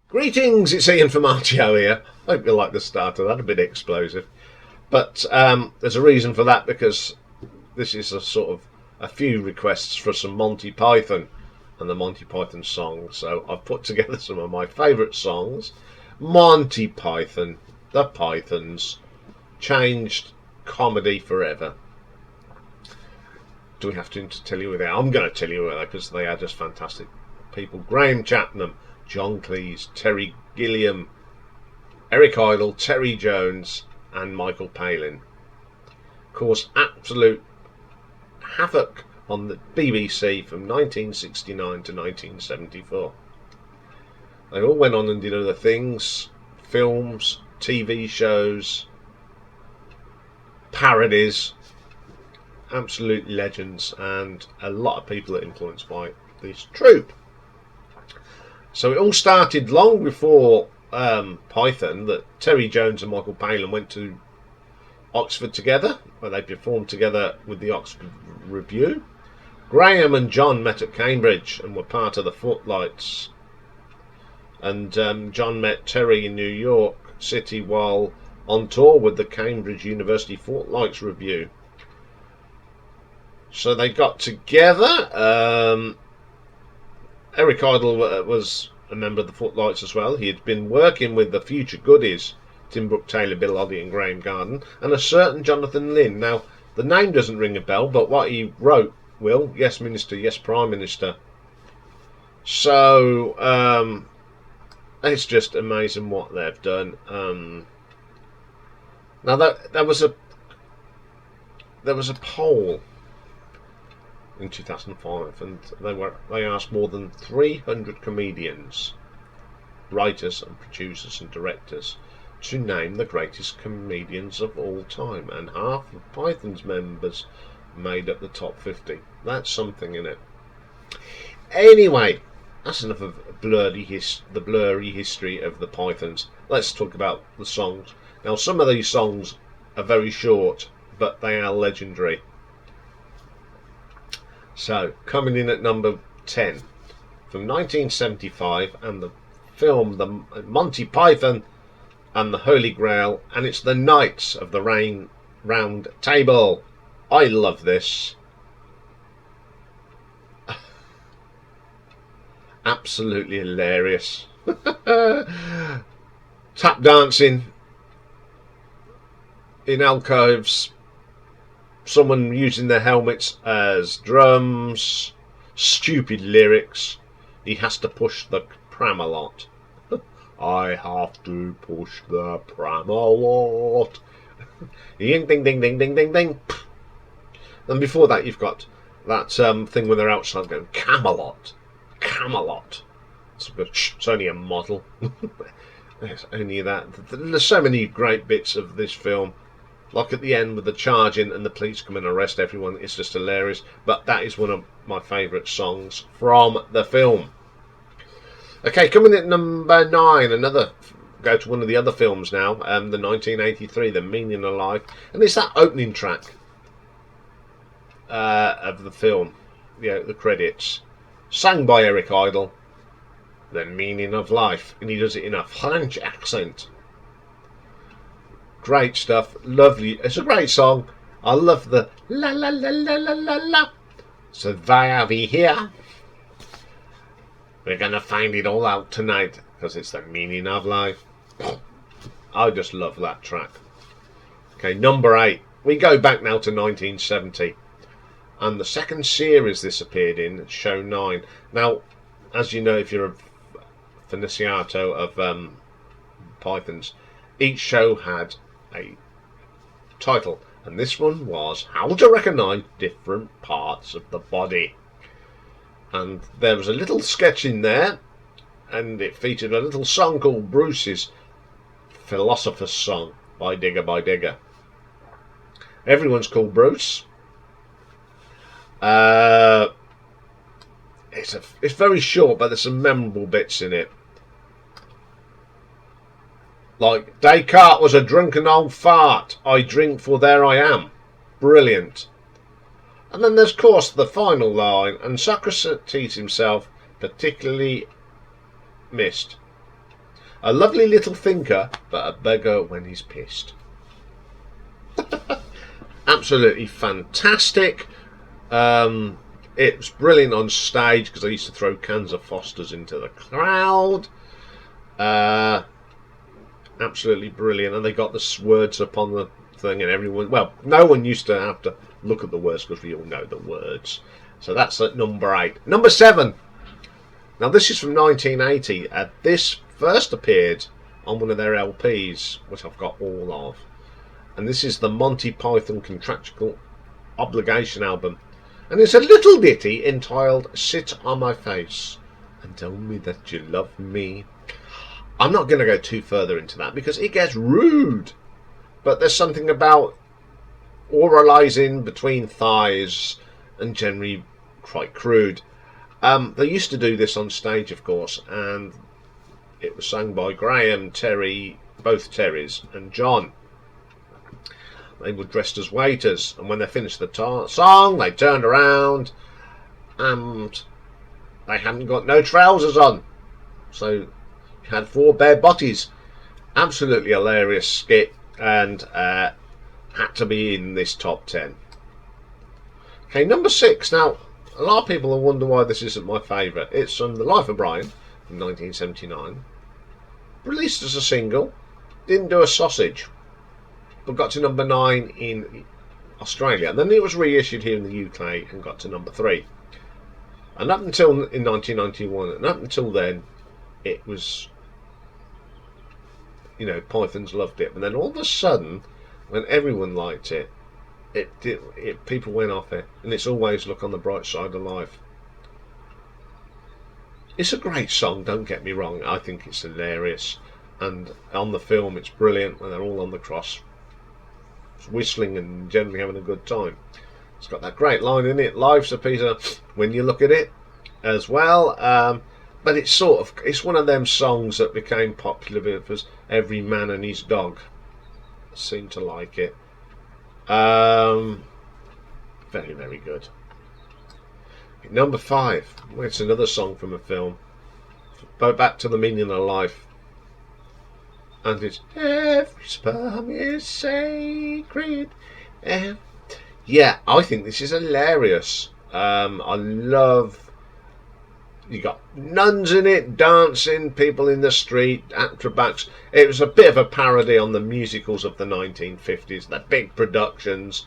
Greetings, it's Iain from RTO here. Hope you like the start of that, a bit explosive. But there's a reason for that, because this is a sort of a few requests for some Monty Python and the Monty Python songs. So I've put together some of my favourite songs. Monty Python, the Pythons, changed comedy forever. Do we have to tell you who they are? I'm going to tell you who they are because they are just fantastic people. Graham Chapman, John Cleese, Terry Gilliam, Eric Idle, Terry Jones and Michael Palin. Caused absolute havoc on the BBC from 1969 to 1974. They all went on and did other things, films, TV shows, parodies, absolute legends, and a lot of people are influenced by this troupe. So it all started long before Python, that Terry Jones and Michael Palin went to Oxford together, where they performed together with the Oxford Review. Graham and John met at Cambridge and were part of the Footlights. And John met Terry in New York City while on tour with the Cambridge University Footlights Review. So they got together. Eric Idle was a member of the Footlights as well. He had been working with the Future Goodies, Tim Brooke Taylor, Bill Oddie and Graham Garden, and a certain Jonathan Lynn. Now, the name doesn't ring a bell, but what he wrote will. Yes, Minister, yes, Prime Minister. So, it's just amazing what they've done. Now, there was a poll in 2005, and they asked more than 300 comedians, writers and producers and directors to name the greatest comedians of all time, and half of Python's members made up the top 50. That's something, in it. Anyway, that's enough of the blurry history of the Pythons. Let's talk about the songs. Now, some of these songs are very short, but they are legendary. So, coming in at number 10 from 1975, and the film The Monty Python and the Holy Grail, and it's the Knights of the Round Table. I love this. Absolutely hilarious. Tap dancing in alcoves, someone using their helmets as drums, stupid lyrics. He has to push the pram a lot. I have to push the pram a lot. Ding, ding, ding, ding, ding, ding, ding. And before that, you've got that thing when they're outside going, Camelot, Camelot. It's only a model. There's only that. There's so many great bits of this film. Like at the end with the charging and the police come and arrest everyone. It's just hilarious. But that is one of my favourite songs from the film. Okay, coming at number 9. Go to one of the other films now. The 1983, The Meaning of Life. And it's that opening track of the film. Yeah, the credits. Sang by Eric Idle. The Meaning of Life. And he does it in a French accent. Great stuff, lovely. It's a great song. I love the la la la la la la la. So why are we here? We're gonna find it all out tonight because it's the meaning of life. I just love that track. Okay, number 8. We go back now to 1970, and the second series this appeared in, show 9. Now, as you know, if you're a aficionado of Pythons, each show had a title, and this one was How to Recognise Different Parts of the Body. And there was a little sketch in there, and it featured a little song called Bruce's Philosopher's Song by Digger. Everyone's called Bruce. It's very short, but there's some memorable bits in it. Like, Descartes was a drunken old fart. I drink for there I am. Brilliant. And then there's, of course, the final line, and Socrates himself particularly missed. A lovely little thinker, but a beggar when he's pissed. Absolutely fantastic. It was brilliant on stage because I used to throw cans of Fosters into the crowd. Absolutely brilliant, and they got the words up on the thing, and everyone. Well, no one used to have to look at the words because we all know the words. So that's at number 8. Number 7. Now this is from 1980. This first appeared on one of their LPs, which I've got all of, and this is the Monty Python Contractual Obligation album, and it's a little ditty entitled "Sit on My Face and Tell Me That You Love Me." I'm not going to go too further into that because it gets rude, but there's something about oralizing between thighs and generally quite crude. They used to do this on stage, of course, and it was sung by Graham, Terry, both Terrys, and John. They were dressed as waiters, and when they finished the song, they turned around and they hadn't got no trousers on, so you had 4 bare bodies. Absolutely hilarious skit, and had to be in this top 10. Okay, number 6. Now, a lot of people will wonder why this isn't my favourite. It's from The Life of Brian from 1979. Released as a single, didn't do a sausage, but got to number 9 in Australia. And then it was reissued here in the UK and got to number 3. And up until in 1991, and up until then, it was, Pythons loved it. And then all of a sudden, when everyone liked it, people went off it, and it's always look on the bright side of life. It's a great song, don't get me wrong. I think it's hilarious, and on the film it's brilliant when they're all on the cross whistling and generally having a good time. It's got that great line in it, "Life's a piece of," when you look at it as well. But it's one of them songs that became popular because every man and his dog seemed to like it. Very, very good. Number 5. It's another song from a film. Go back to the meaning of life. And it's "Every sperm is sacred." Yeah, I think this is hilarious. I love. You got nuns in it, dancing, people in the street, acrobats. It was a bit of a parody on the musicals of the 1950s, the big productions,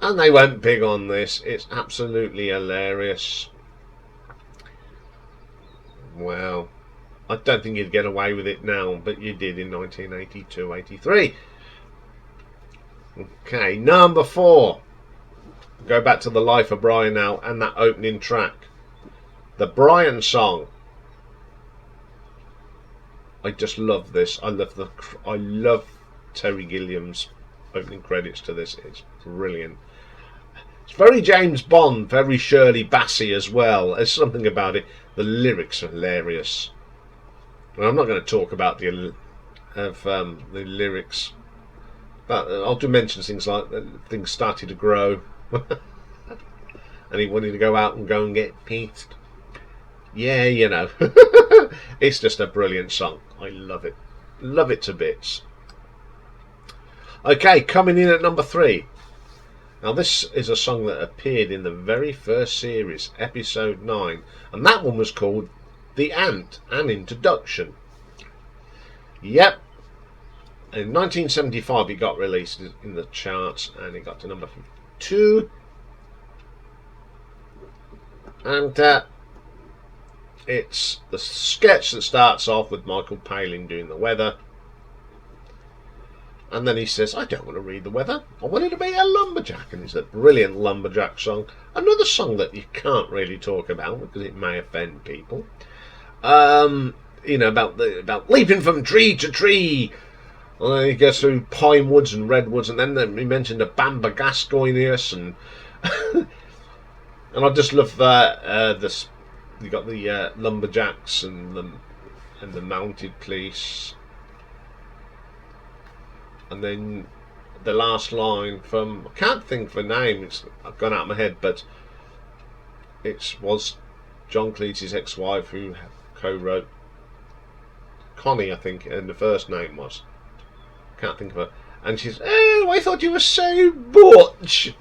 and they went big on this. It's absolutely hilarious. Well, I don't think you'd get away with it now, but you did in 1982, 83. Okay, number 4. Go back to The Life of Brian now, and that opening track. The Brian song. I just love this. I love Terry Gilliam's opening credits to this. It's brilliant. It's very James Bond, very Shirley Bassey as well. There's something about it. The lyrics are hilarious. Well, I'm not going to talk about the lyrics, but I'll do mention things like things started to grow, and he wanted to go out and get pissed. Yeah, it's just a brilliant song. I love it. Love it to bits. Okay, coming in at number 3. Now this is a song that appeared in the very first series, episode 9. And that one was called "The Ant, an Introduction." Yep. In 1975 it got released in the charts, and it got to number 2. And it's the sketch that starts off with Michael Palin doing the weather, and then he says, "I don't want to read the weather, I wanted to be a lumberjack." And it's a brilliant lumberjack song. Another song that you can't really talk about because it may offend people. About leaping from tree to tree. And then he goes through pine woods and redwoods, and then he mentioned the Bamba Gascoigneus, and and I just love this. You got the lumberjacks and the mounted police, and then the last line from, I can't think of a name, it's gone out of my head, but it was John Cleese's ex-wife who co-wrote Connie, I think, and the first name was. Can't think of her. And she's, oh, I thought you were so butch.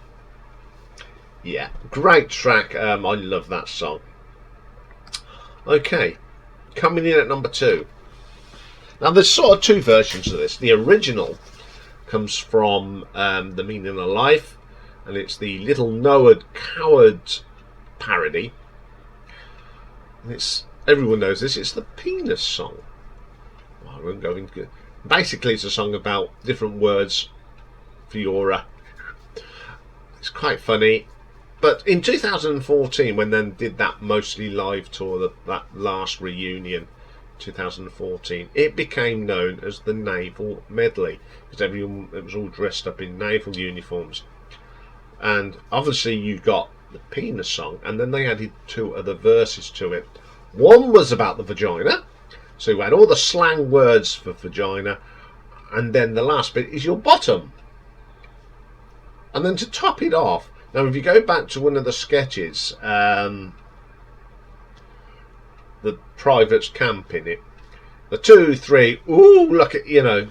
Yeah, great track. I love that song. Okay, coming in at number 2. Now, there's sort of 2 versions of this. The original comes from The Meaning of Life, and it's the Little Noah Coward parody. And everyone knows this. It's the penis song. Well, I won't go into it. Basically, it's a song about different words for your. It's quite funny. But in 2014, when they did that mostly live tour, that last reunion, 2014, it became known as the Naval Medley because everyone, it was all dressed up in naval uniforms. And obviously, you got the penis song, and then they added 2 other verses to it. One was about the vagina, so you had all the slang words for vagina, and then the last bit is your bottom. And then to top it off, now if you go back to one of the sketches, the privates camp in it, the 2, 3, ooh, look at, and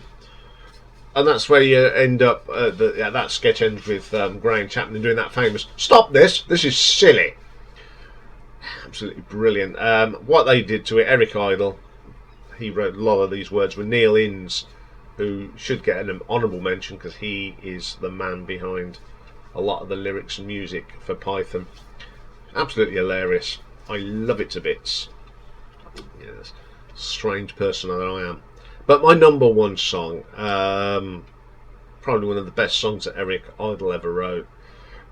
that's where you end up, that sketch ends with Graham Chapman doing that famous, stop this is silly. Absolutely brilliant. What they did to it, Eric Idle, he wrote a lot of these words with Neil Innes, who should get an honourable mention because he is the man behind a lot of the lyrics and music for Python. Absolutely hilarious. I love it to bits. Yes, strange person that I am. But my number 1 song, probably one of the best songs that Eric Idle ever wrote,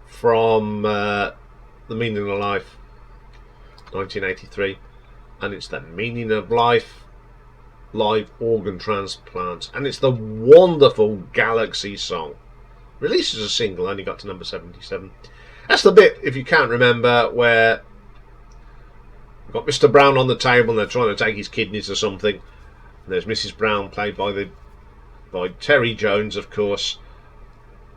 from The Meaning of Life, 1983, and it's The Meaning of Life live organ transplant, and it's the wonderful Galaxy song. Released as a single, only got to number 77. That's the bit, if you can't remember, where we've got Mr. Brown on the table and they're trying to take his kidneys or something. And there's Mrs. Brown, played by Terry Jones, of course.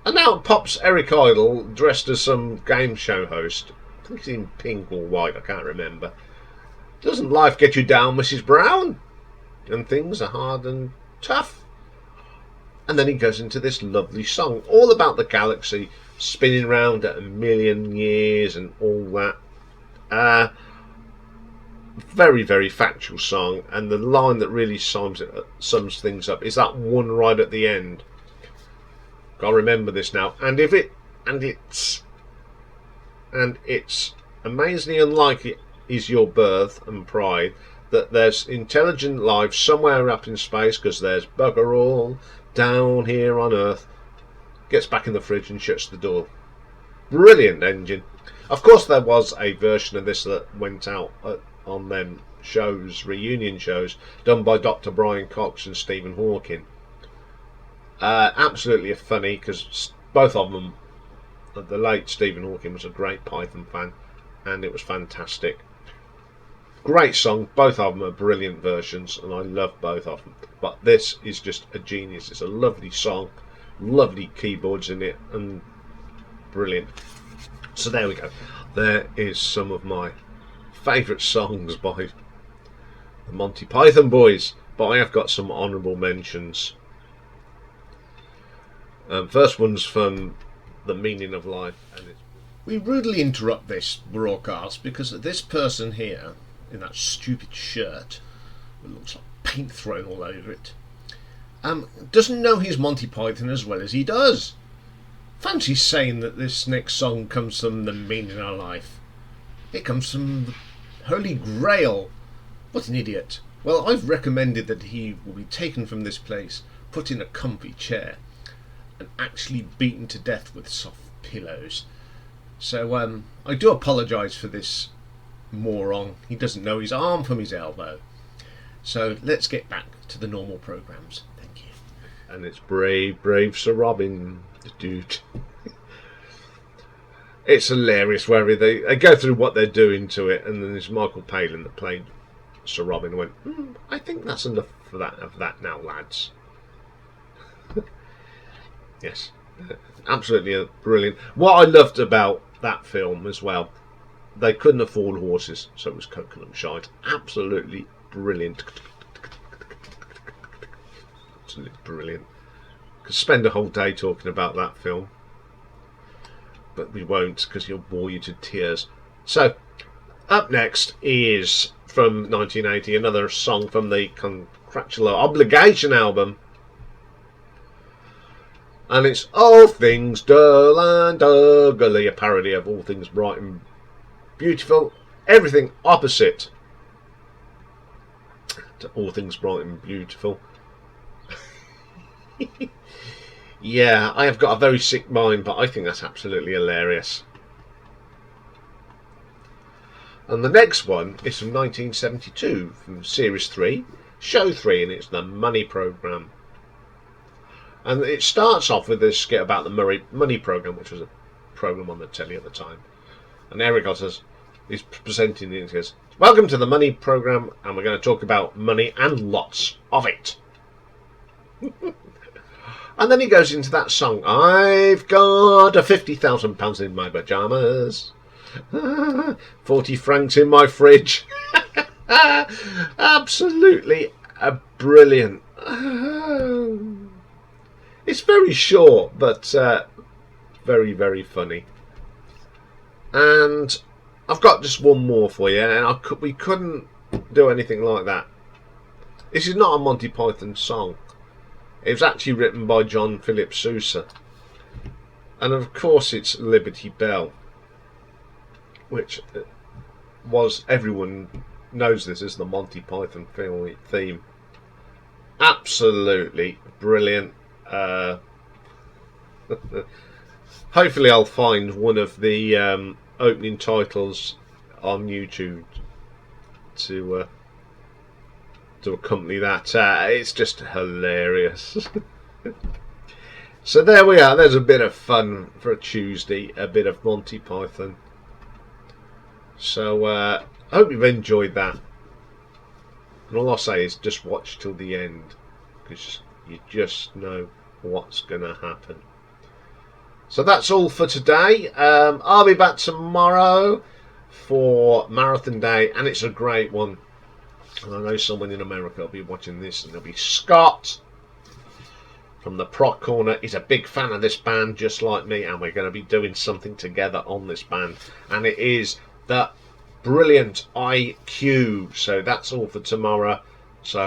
And now pops Eric Idle, dressed as some game show host. I think he's in pink or white, I can't remember. Doesn't life get you down, Mrs. Brown? And things are hard and tough. And then he goes into this lovely song, all about the galaxy, spinning round at 1,000,000 years and all that. Very, very factual song, and the line that really sums things up is that one right at the end. Gotta remember this now. And it's amazingly unlikely is your birth and pride that there's intelligent life somewhere up in space, because there's bugger all down here on Earth. Gets back in the fridge and shuts the door. Brilliant engine. Of course, there was a version of this that went out on them shows, reunion shows, done by Dr. Brian Cox and Stephen Hawking. Absolutely funny, because both of them, the late Stephen Hawking was a great Python fan, and it was fantastic. Great song, both of them are brilliant versions, and I love both of them. But this is just a genius. It's a lovely song, lovely keyboards in it, and brilliant. So there we go. There is some of my favourite songs by the Monty Python boys, but I have got some honourable mentions. First one's from The Meaning of Life. And we rudely interrupt this broadcast because this person here, in that stupid shirt, it looks like paint thrown all over it, doesn't know his Monty Python as well as he does. Fancy saying that this next song comes from The Meaning of Life. It comes from the Holy Grail. What an idiot. Well, I've recommended that he will be taken from this place, put in a comfy chair, and actually beaten to death with soft pillows. So I do apologise for this moron. He doesn't know his arm from his elbow. So let's get back to the normal programmes. Thank you. And it's brave, brave Sir Robin, the dude. It's hilarious where they go through what they're doing to it, and then there's Michael Palin that played Sir Robin and went, I think that's enough for that of that now, lads. Yes, absolutely brilliant. What I loved about that film as well, they couldn't afford horses, so it was coconut shite. Absolutely brilliant. absolutely brilliant. Could spend a whole day talking about that film, but we won't because he'll bore you to tears. So, up next is from 1980, another song from the Contractual Obligation album. And it's All Things Dull and Ugly, a parody of All Things Bright and Beautiful. Everything opposite to All Things Bright and Beautiful. Yeah, I have got a very sick mind, but I think that's absolutely hilarious. And the next one is from 1972, from Series 3, Show 3, and it's the Money Programme. And it starts off with this skit about the Money Programme, which was a programme on the telly at the time. And Eric Otters is presenting it and says, "Welcome to the Money Programme, and we're going to talk about money and lots of it." And then he goes into that song, "I've got a £50,000 in my pyjamas, 40 francs in my fridge." Absolutely brilliant. It's very short, but very, very funny. And I've got just one more for you, and we couldn't do anything like that. This is not a Monty Python song. It was actually written by John Philip Sousa. And of course it's Liberty Bell, which was, everyone knows this as the Monty Python film theme. Absolutely brilliant. Hopefully I'll find one of the opening titles on YouTube to accompany that. It's just hilarious. So there we are. There's a bit of fun for a Tuesday, a bit of Monty Python. So I hope you've enjoyed that. And all I'll say is just watch till the end, because you just know what's going to happen. So that's all for today. I'll be back tomorrow for Marathon Day, and it's a great one. And I know someone in America will be watching this, and there'll be Scott from the Prot Corner. He's a big fan of this band, just like me, and we're going to be doing something together on this band. And it is the brilliant IQ. So that's all for tomorrow. So